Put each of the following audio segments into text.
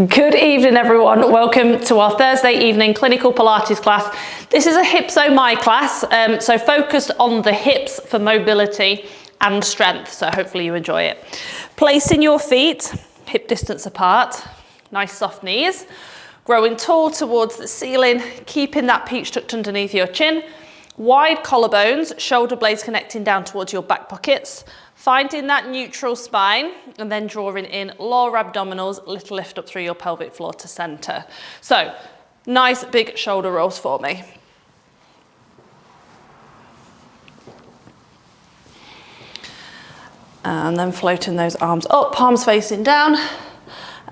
Good evening, everyone. Welcome to our Thursday evening clinical Pilates class. This is a hips-o-my class, so focused on the hips for mobility and strength, so hopefully you enjoy it. Placing your feet hip distance apart, nice soft knees, growing tall towards the ceiling, keeping that peach tucked underneath your chin, wide collarbones, shoulder blades connecting down towards your back pockets, finding that neutral spine and then drawing in lower abdominals, little lift up through your pelvic floor to center. So nice big shoulder rolls for me. And then floating those arms up, palms facing down,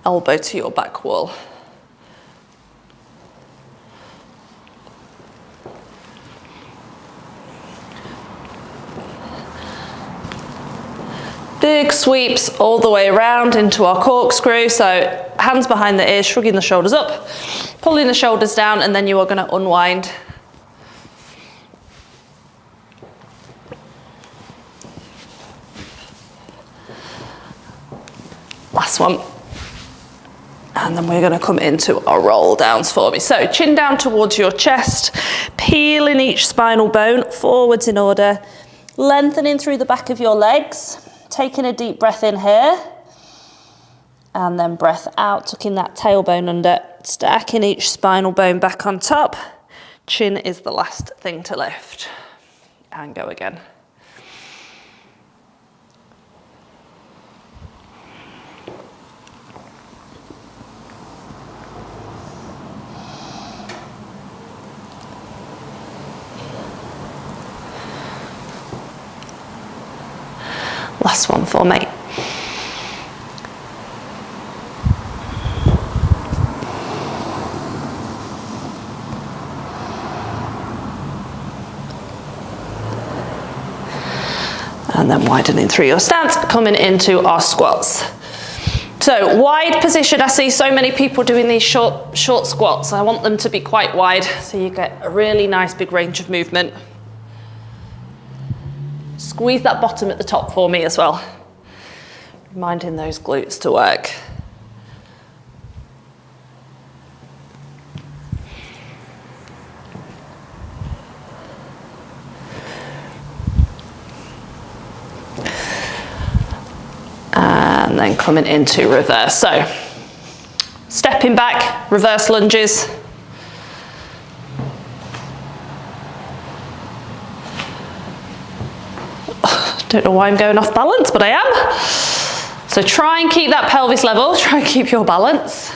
elbow to your back wall. Big sweeps all the way around into our corkscrew. So hands behind the ears, shrugging the shoulders up, pulling the shoulders down, and then you are going to unwind. Last one. And then we're going to come into our roll downs for me. So chin down towards your chest, peeling each spinal bone forwards in order, lengthening through the back of your legs. Taking a deep breath in here, and then breath out, tucking that tailbone under, stacking each spinal bone back on top. Chin is the last thing to lift. And go again. Last one for me. And then widening through your stance, coming into our squats. So wide position, I see so many people doing these short squats. I want them to be quite wide so you get a really nice big range of movement. Squeeze that bottom at the top for me as well. Reminding those glutes to work. And then coming into reverse. So, stepping back, reverse lunges. Don't know why I'm going off balance, but I am. So try and keep that pelvis level, try and keep your balance.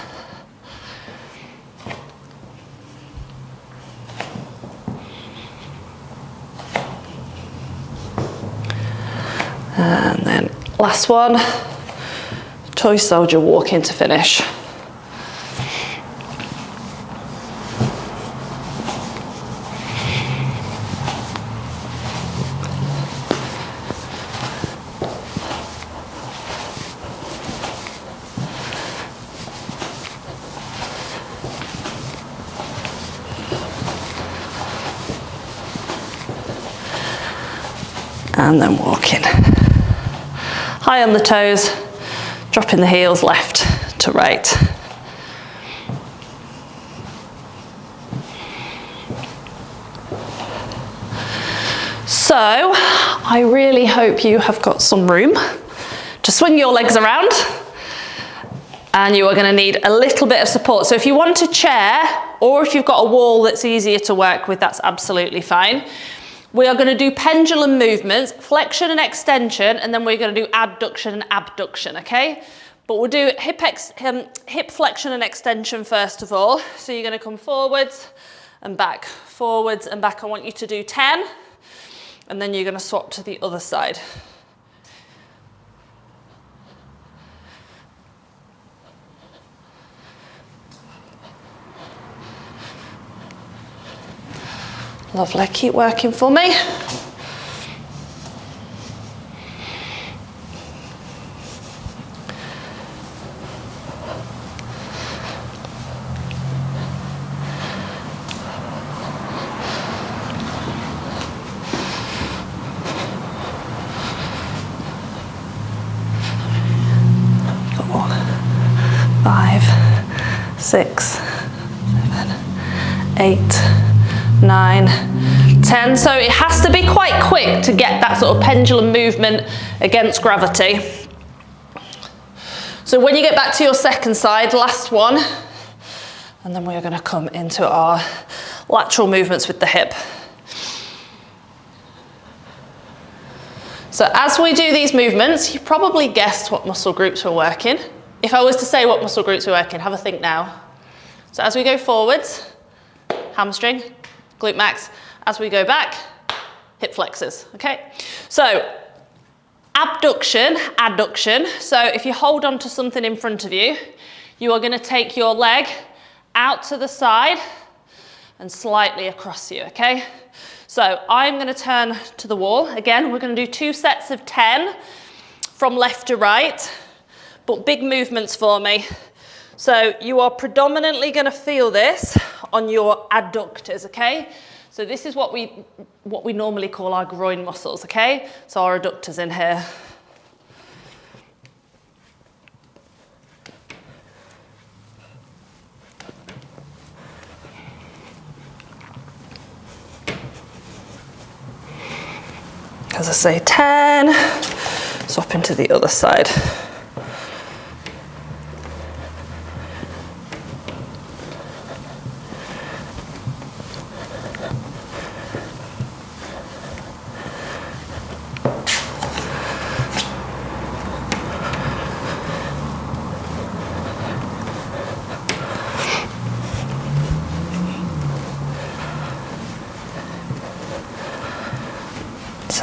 And then last one, toy soldier walk in to finish. And then walking. High on the toes, dropping the heels left to right. So, I really hope you have got some room to swing your legs around, and you are going to need a little bit of support. So if you want a chair, or if you've got a wall that's easier to work with, that's absolutely fine. We are going to do pendulum movements, flexion and extension, and then we're going to do adduction and abduction, okay? But we'll do hip flexion and extension first of all. So you're going to come forwards and back, forwards and back. I want you to do 10, and then you're going to swap to the other side. Lovely, keep working for me. 5, 6, 7, 8, 9, 10. So it has to be quite quick to get that sort of pendulum movement against gravity. So when you get back to your second side, last one, and then we're going to come into our lateral movements with the hip. So as we do these movements, you probably guessed what muscle groups we're working. If I was to say what muscle groups we're working, have a think now. So as we go forwards, hamstring, glute max. As we go back, hip flexors, okay? So abduction, adduction. So if you hold on to something in front of you, you are going to take your leg out to the side and slightly across you, okay? So I'm going to turn to the wall. Again, we're going to do 2 sets of 10 from left to right, but big movements for me. So you are predominantly going to feel this on your adductors, okay? So this is what we normally call our groin muscles, okay? So our adductors in here. As I say, 10, swap into the other side.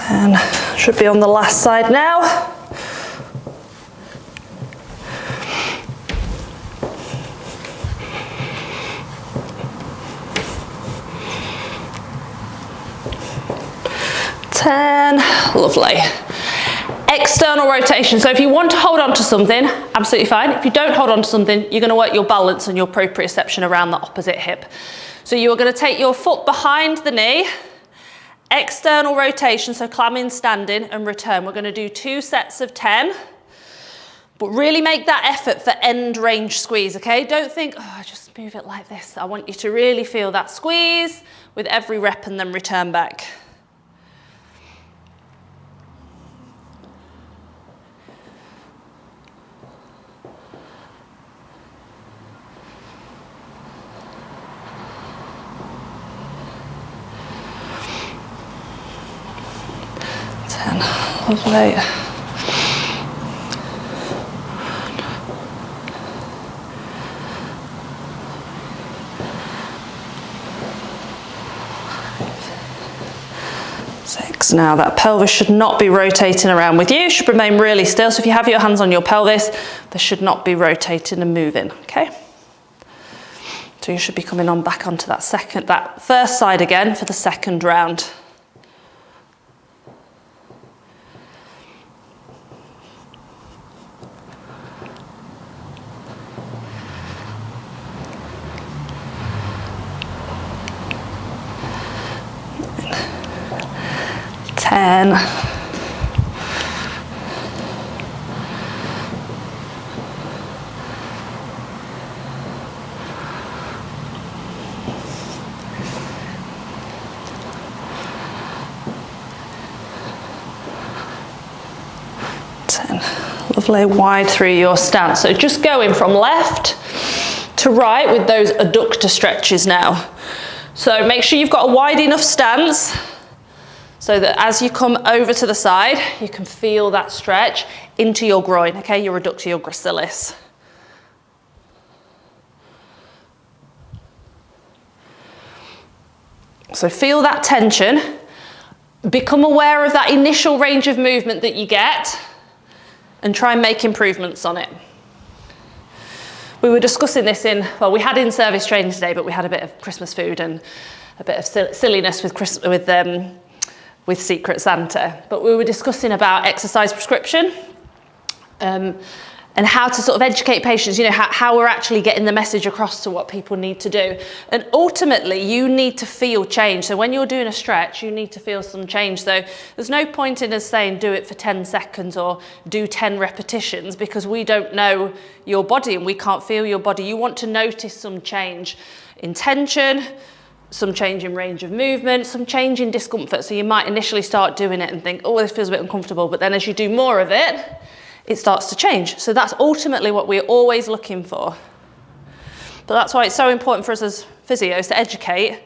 And should be on the last side now. Lovely. External rotation. So if you want to hold on to something, absolutely fine. If you don't hold on to something, you're going to work your balance and your proprioception around the opposite hip. So you are going to take your foot behind the knee, external rotation, so climb in, standing and return. We're going to do 2 sets of 10, but really make that effort for end range squeeze, okay? Don't think, oh, just move it like this. I want you to really feel that squeeze with every rep and then return back. Lovely. Six. Now that pelvis should not be rotating around with you. It should remain really still. So if you have your hands on your pelvis, they should not be rotating and moving, okay? So you should be coming on back onto that first side again for the second round. And lovely, wide through your stance. So just going from left to right with those adductor stretches now. So make sure you've got a wide enough stance so that as you come over to the side, you can feel that stretch into your groin, okay, your adductor, your gracilis. So feel that tension, become aware of that initial range of movement that you get, and try and make improvements on it. We were discussing this we had in-service training today, but we had a bit of Christmas food and a bit of silliness with Secret Santa. But we were discussing about exercise prescription. and how to sort of educate patients, you know, how we're actually getting the message across to what people need to do. And ultimately, you need to feel change. So when you're doing a stretch, you need to feel some change. So there's no point in us saying do it for 10 seconds or do 10 repetitions, because we don't know your body and we can't feel your body. You want to notice some change in tension, some change in range of movement, some change in discomfort. So you might initially start doing it and think, oh, this feels a bit uncomfortable. But then as you do more of it, it starts to change. So that's ultimately what we're always looking for. But that's why it's so important for us as physios to educate,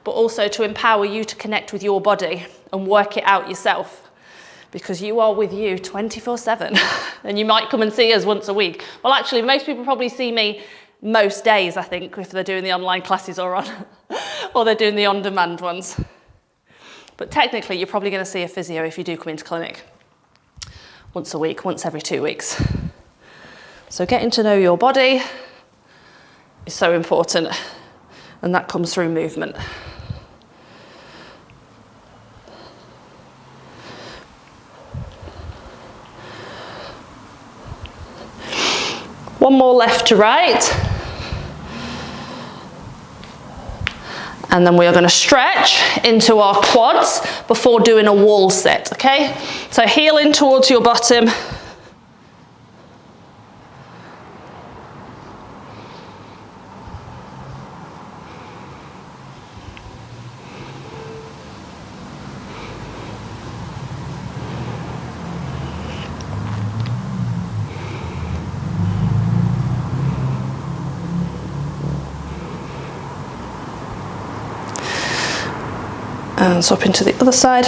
but also to empower you to connect with your body and work it out yourself, because you are with you 24/7 and you might come and see us once a week. Well, actually, most people probably see me most days, I think, if they're doing the online classes or they're doing the on-demand ones. But technically, you're probably going to see a physio if you do come into clinic once a week, once every 2 weeks. So getting to know your body is so important, and that comes through movement. One more left to right. And then we are going to stretch into our quads before doing a wall sit, okay? So heel in towards your bottom. And swap into the other side.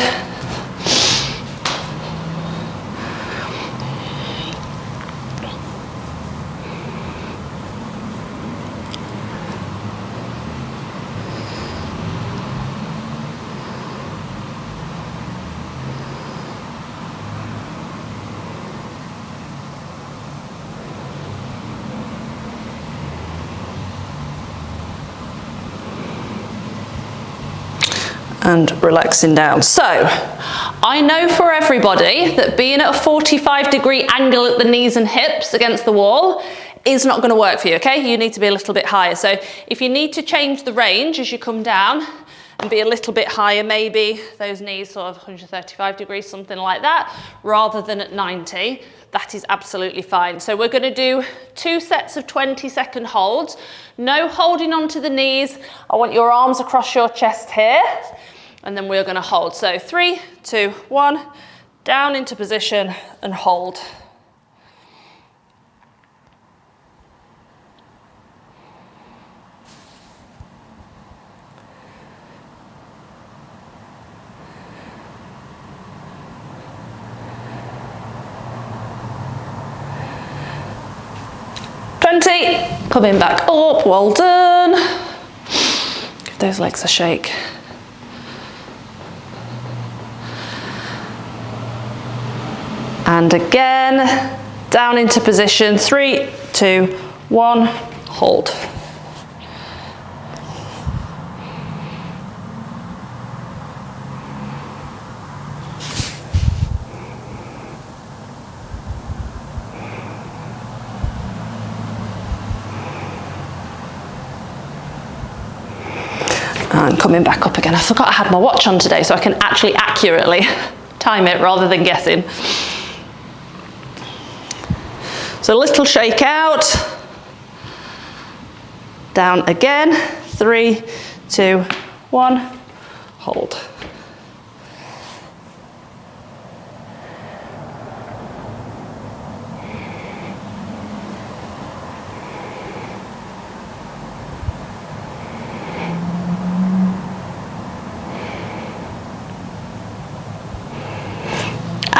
And relaxing down. So I know for everybody that being at a 45-degree angle at the knees and hips against the wall is not going to work for you, okay? You need to be a little bit higher. So if you need to change the range as you come down and be a little bit higher, maybe those knees sort of 135 degrees, something like that, rather than at 90, that is absolutely fine. So we're going to do 2 sets of 20-second holds. No holding onto the knees. I want your arms across your chest here. And then we're going to hold. So 3, 2, 1, down into position and hold. Coming back up, well done. Give those legs a shake. And again, down into position, 3, 2, 1, hold. And coming back up again. I forgot I had my watch on today, so I can actually accurately time it rather than guessing. So a little shake out, down again, 3, 2, 1, hold.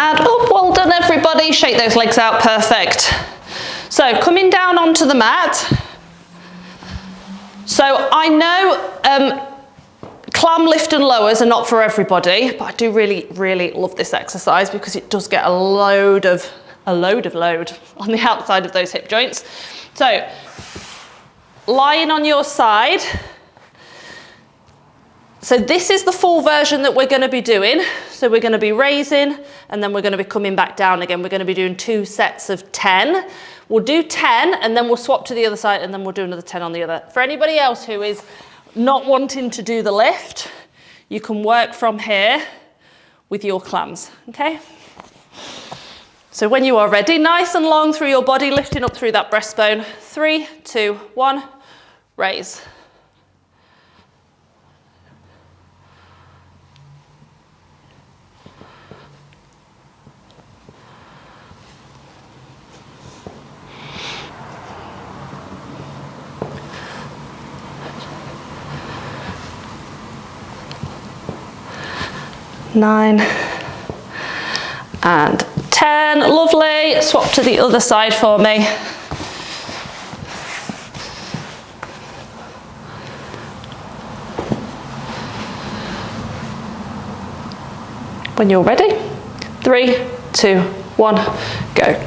And up, well done everybody, shake those legs out, perfect. So coming down onto the mat. So I know clam, lift and lowers are not for everybody, but I do really love this exercise because it does get a load of load on the outside of those hip joints. So lying on your side. So this is the full version that we're going to be doing. So we're going to be raising and then we're going to be coming back down again. We're going to be doing 2 sets of 10. We'll do 10 and then we'll swap to the other side and then we'll do another 10 on the other. For anybody else who is not wanting to do the lift, you can work from here with your clams, okay? So when you are ready, nice and long through your body, lifting up through that breastbone. 3, 2, 1, raise. Nine and 10, lovely. Swap to the other side for me. When you're ready, 3, 2, 1, go.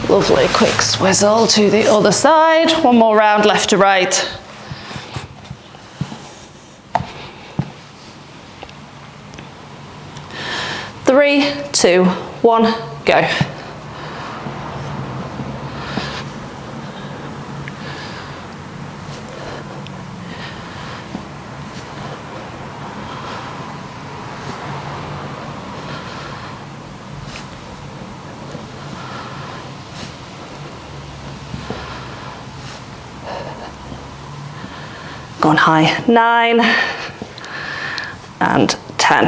Lovely, quick swizzle to the other side. One more round, left to right. Three, 2, 1, go. Gone high, 9 and 10.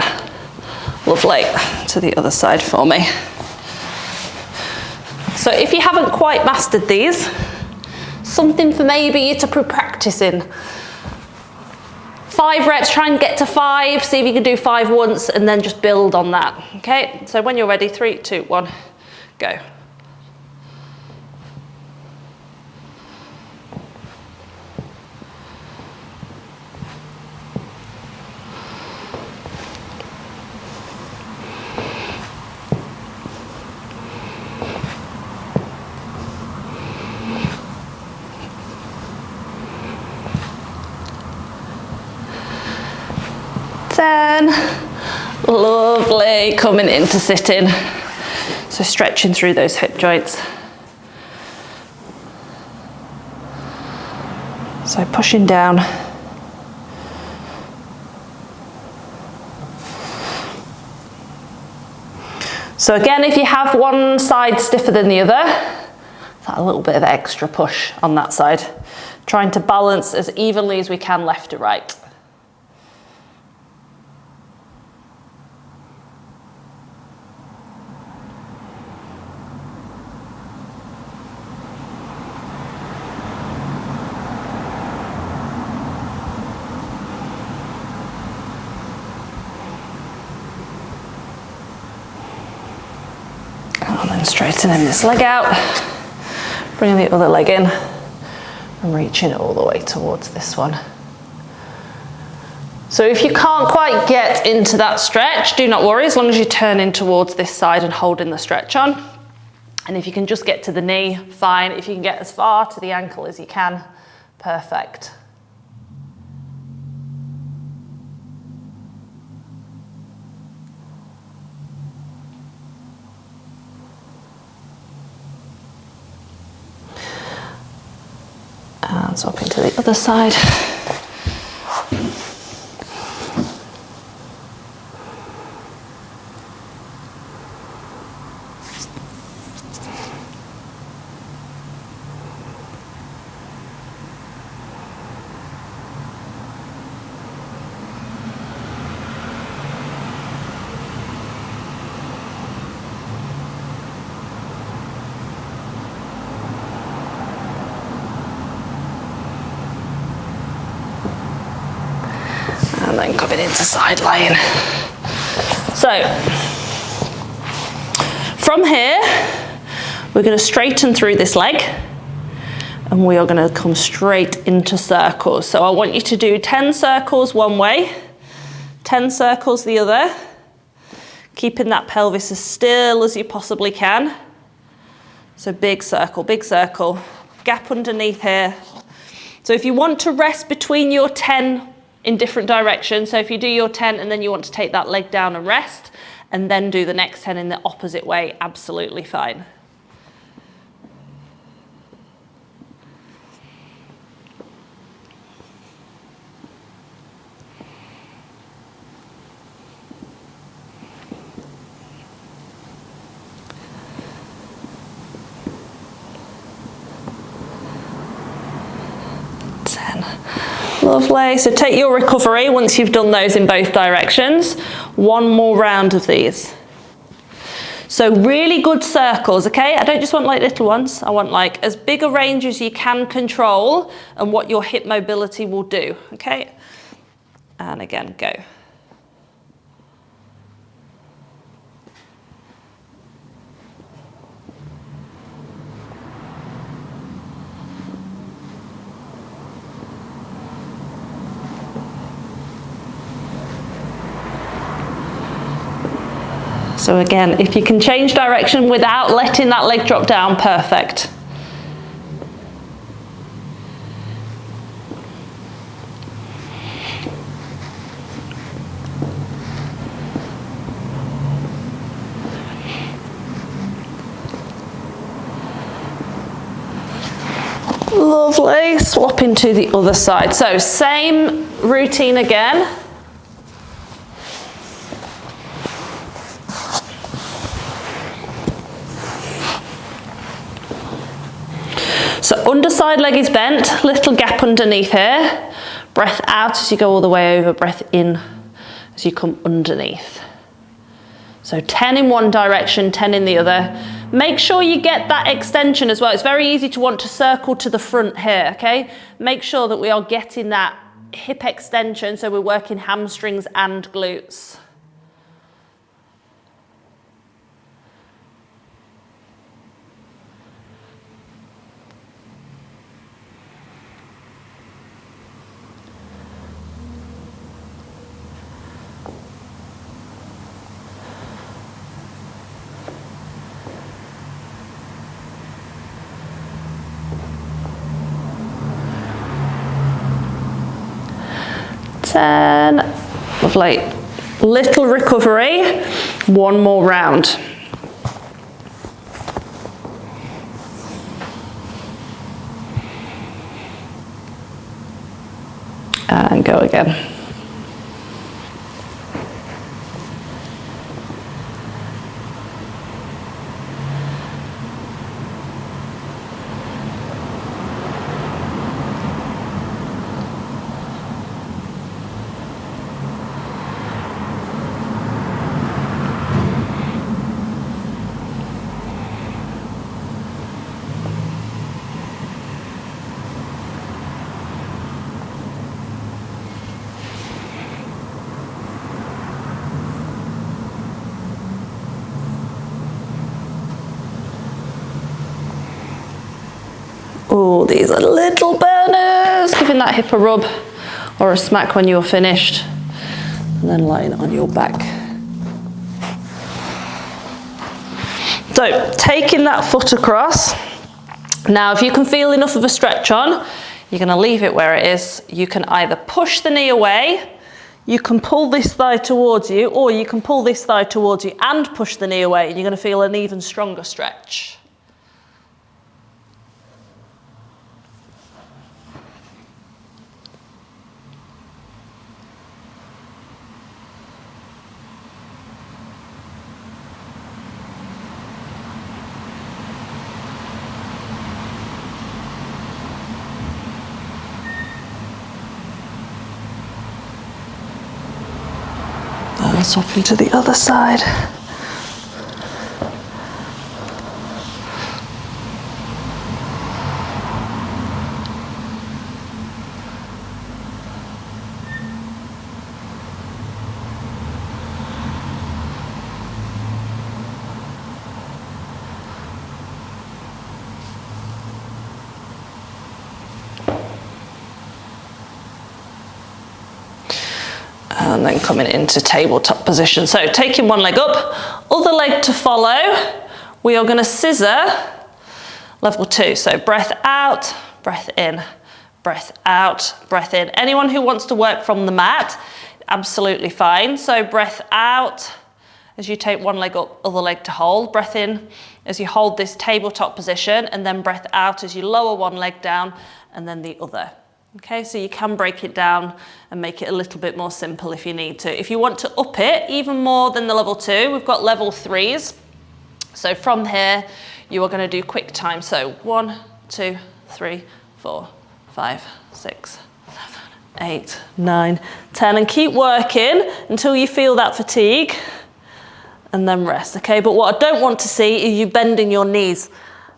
Lovely, to the other side for me. So if you haven't quite mastered these, something for maybe you to practice in. 5 reps, try and get to 5, see if you can do 5 once and then just build on that, okay? So when you're ready, 3, 2, 1, go. Lovely, coming into sitting. So stretching through those hip joints. So pushing down. So again, if you have one side stiffer than the other, a little bit of extra push on that side. Trying to balance as evenly as we can left to right. And then straightening this leg out, bringing the other leg in and reaching all the way towards this one. So if you can't quite get into that stretch, do not worry, as long as you turn in towards this side and holding the stretch on. And if you can just get to the knee, fine. If you can get as far to the ankle as you can, perfect. And swapping to the other side. And then coming into side lying. So, from here, we're going to straighten through this leg. And And we are going to come straight into circles. So I want you to do 10 circles one way, 10 circles the other, keeping that pelvis as still as you possibly can. So big circle, gap underneath here. So if you want to rest between your 10 in different directions, so if you do your 10 and then you want to take that leg down and rest, and then do the next 10 in the opposite way, absolutely fine. Lovely. So take your recovery once you've done those in both directions. One more round of these. So really good circles, okay? I don't just want like little ones. I want like as big a range as you can control and what your hip mobility will do, okay? And again, go. So again, if you can change direction without letting that leg drop down, perfect. Lovely, swapping to the other side. So same routine again. So underside leg is bent, little gap underneath here. Breath out as you go all the way over, breath in as you come underneath. So 10 in one direction, 10 in the other. Make sure you get that extension as well. It's very easy to want to circle to the front here, okay? Make sure that we are getting that hip extension, so we're working hamstrings and glutes. Lovely. Little recovery, one more round. And go again. Oh, these are little burners. Giving that hip a rub or a smack when you're finished, and then lying on your back. So taking that foot across. Now, if you can feel enough of a stretch on, you're going to leave it where it is. You can either push the knee away, you can pull this thigh towards you, or you can pull this thigh towards you and push the knee away, and you're going to feel an even stronger stretch. Swapping to the other side. and then coming into tabletop position. So taking one leg up, other leg to follow. We are going to scissor level 2. So breath out, breath in, breath out, breath in. Anyone who wants to work from the mat, absolutely fine. So breath out as you take one leg up, other leg to hold. Breath in as you hold this tabletop position, and then breath out as you lower one leg down and then the other. Okay, so you can break it down and make it a little bit more simple if you need to. If you want to up it even more than the level 2, we've got level 3s. So from here, you are going to do quick time. So 1, 2, 3, 4, 5, 6, 7, 8, 9, 10, and keep working until you feel that fatigue, and then rest. Okay, but what I don't want to see is you bending your knees.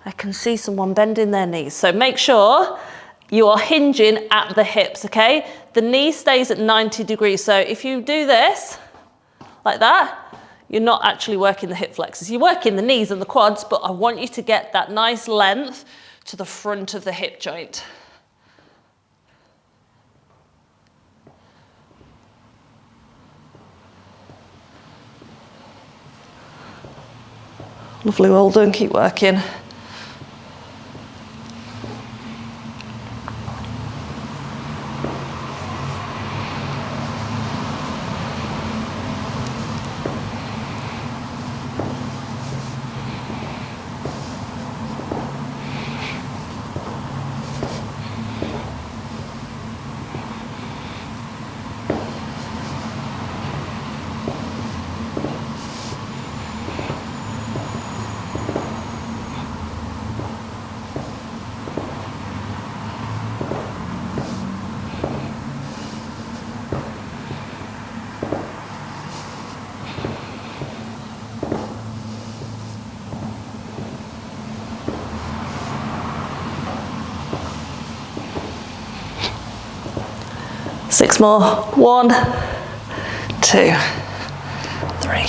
I can see someone bending their knees. So make sure you are hinging at the hips, okay? The knee stays at 90 degrees. So if you do this, like that, you're not actually working the hip flexors. You're working the knees and the quads, but I want you to get that nice length to the front of the hip joint. Lovely, well done, keep working. Six more. 1, 2, 3,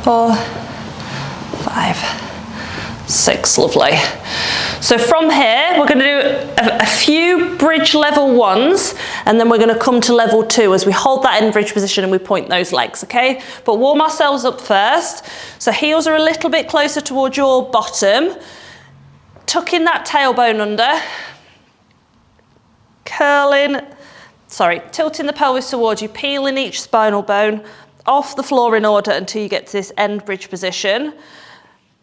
4, 5, 6. Lovely. So from here, we're going to do a few bridge level 1s, and then we're going to come to level 2 as we hold that in bridge position and we point those legs, okay? But warm ourselves up first. So heels are a little bit closer towards your bottom. Tucking that tailbone under. Tilting the pelvis towards you, peeling each spinal bone off the floor in order until you get to this end bridge position.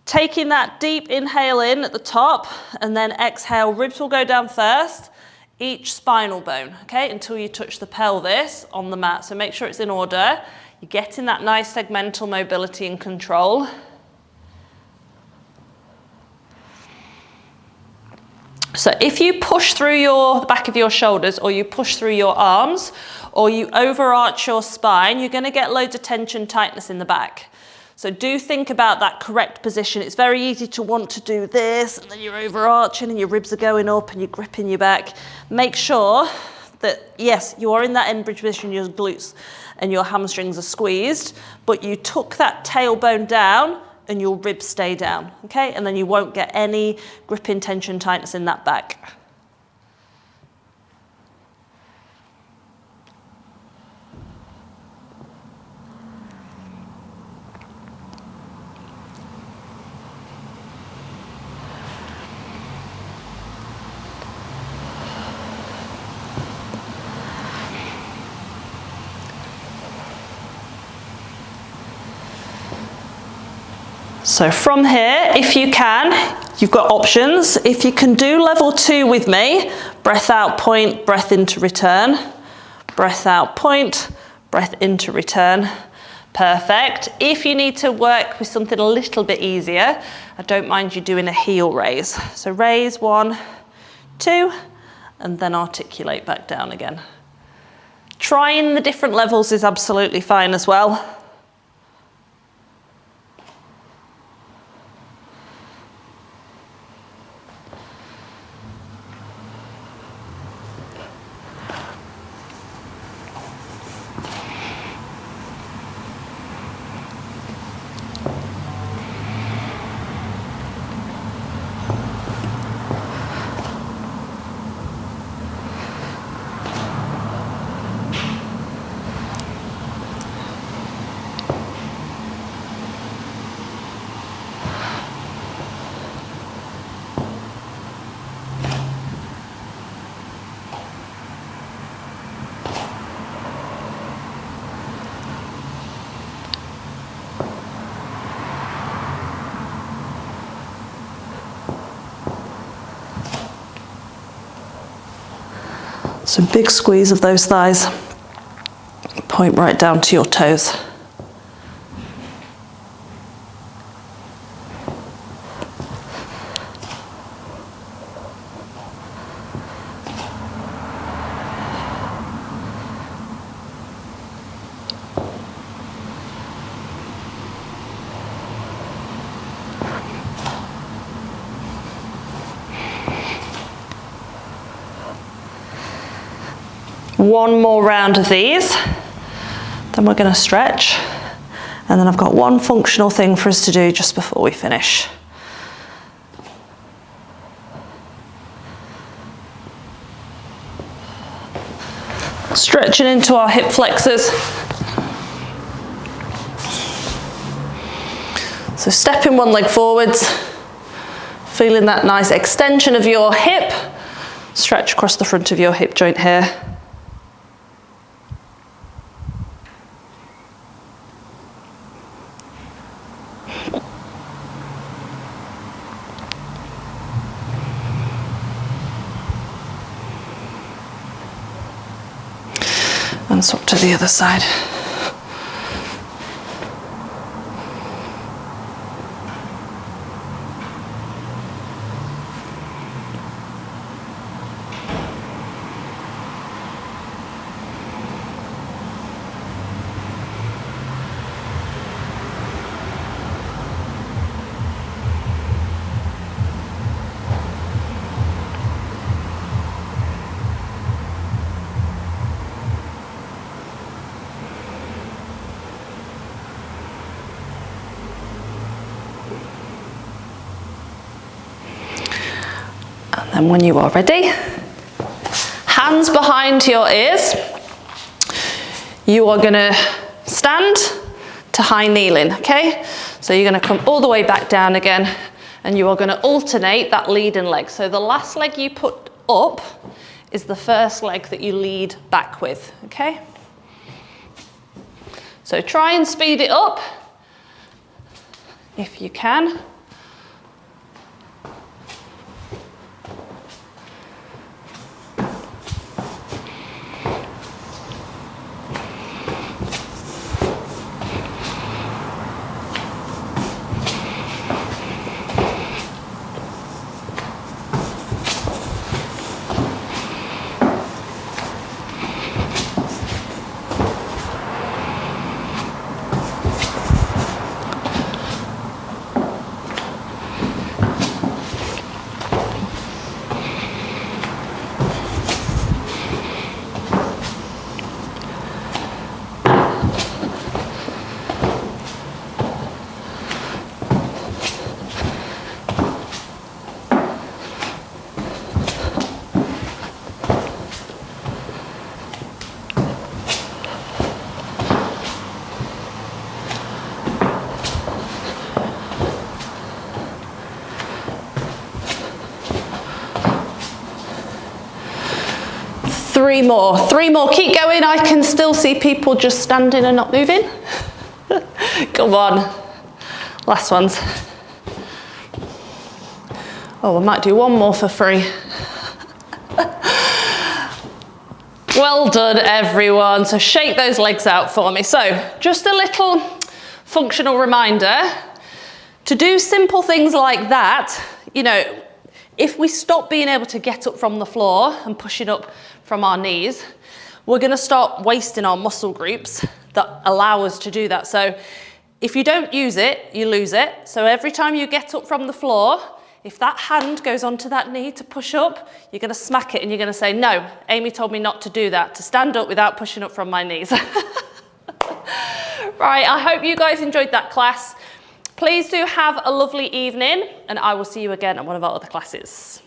Taking that deep inhale in at the top, and then exhale, ribs will go down first, each spinal bone, okay, until you touch the pelvis on the mat. So make sure it's in order. You're getting that nice segmental mobility and control. So if you push through the back of your shoulders, or you push through your arms, or you overarch your spine, you're going to get loads of tension, tightness in the back. So do think about that correct position. It's very easy to want to do this, and then you're overarching and your ribs are going up and you're gripping your back. Make sure that, yes, you are in that end bridge position, your glutes and your hamstrings are squeezed, but you tuck that tailbone down and your ribs stay down, okay? And then you won't get any gripping, tension, tightness in that back. So from here, if you can, you've got options. If you can do level 2 with me, breath out, point, breath into return. Breath out, point, breath into return. Perfect. If you need to work with something a little bit easier, I don't mind you doing a heel raise. So raise 1, 2, and then articulate back down again. Trying the different levels is absolutely fine as well. So big squeeze of those thighs. Point right down to your toes. One more round of these, then we're going to stretch, and then I've got one functional thing for us to do just before we finish. Stretching into our hip flexors. So stepping one leg forwards, feeling that nice extension of your hip, stretch across the front of your hip joint here. And swap to the other side. And when you are ready, hands behind your ears. You are going to stand to high kneeling, okay? So you're going to come all the way back down again, and you are going to alternate that leading leg. So the last leg you put up is the first leg that you lead back with, okay? So try and speed it up if you can. Three more, keep going. I can still see people just standing and not moving. Come on, last ones. Oh, I might do one more for free. Well done, everyone. So shake those legs out for me. So just a little functional reminder to do simple things like that. You know, if we stop being able to get up from the floor and pushing up from our knees, we're going to start wasting our muscle groups that allow us to do that. So if you don't use it, you lose it. So every time you get up from the floor, if that hand goes onto that knee to push up, you're going to smack it and you're going to say, no, Amy told me not to do that, to stand up without pushing up from my knees. Right, I hope you guys enjoyed that class. Please do have a lovely evening, and I will see you again at one of our other classes.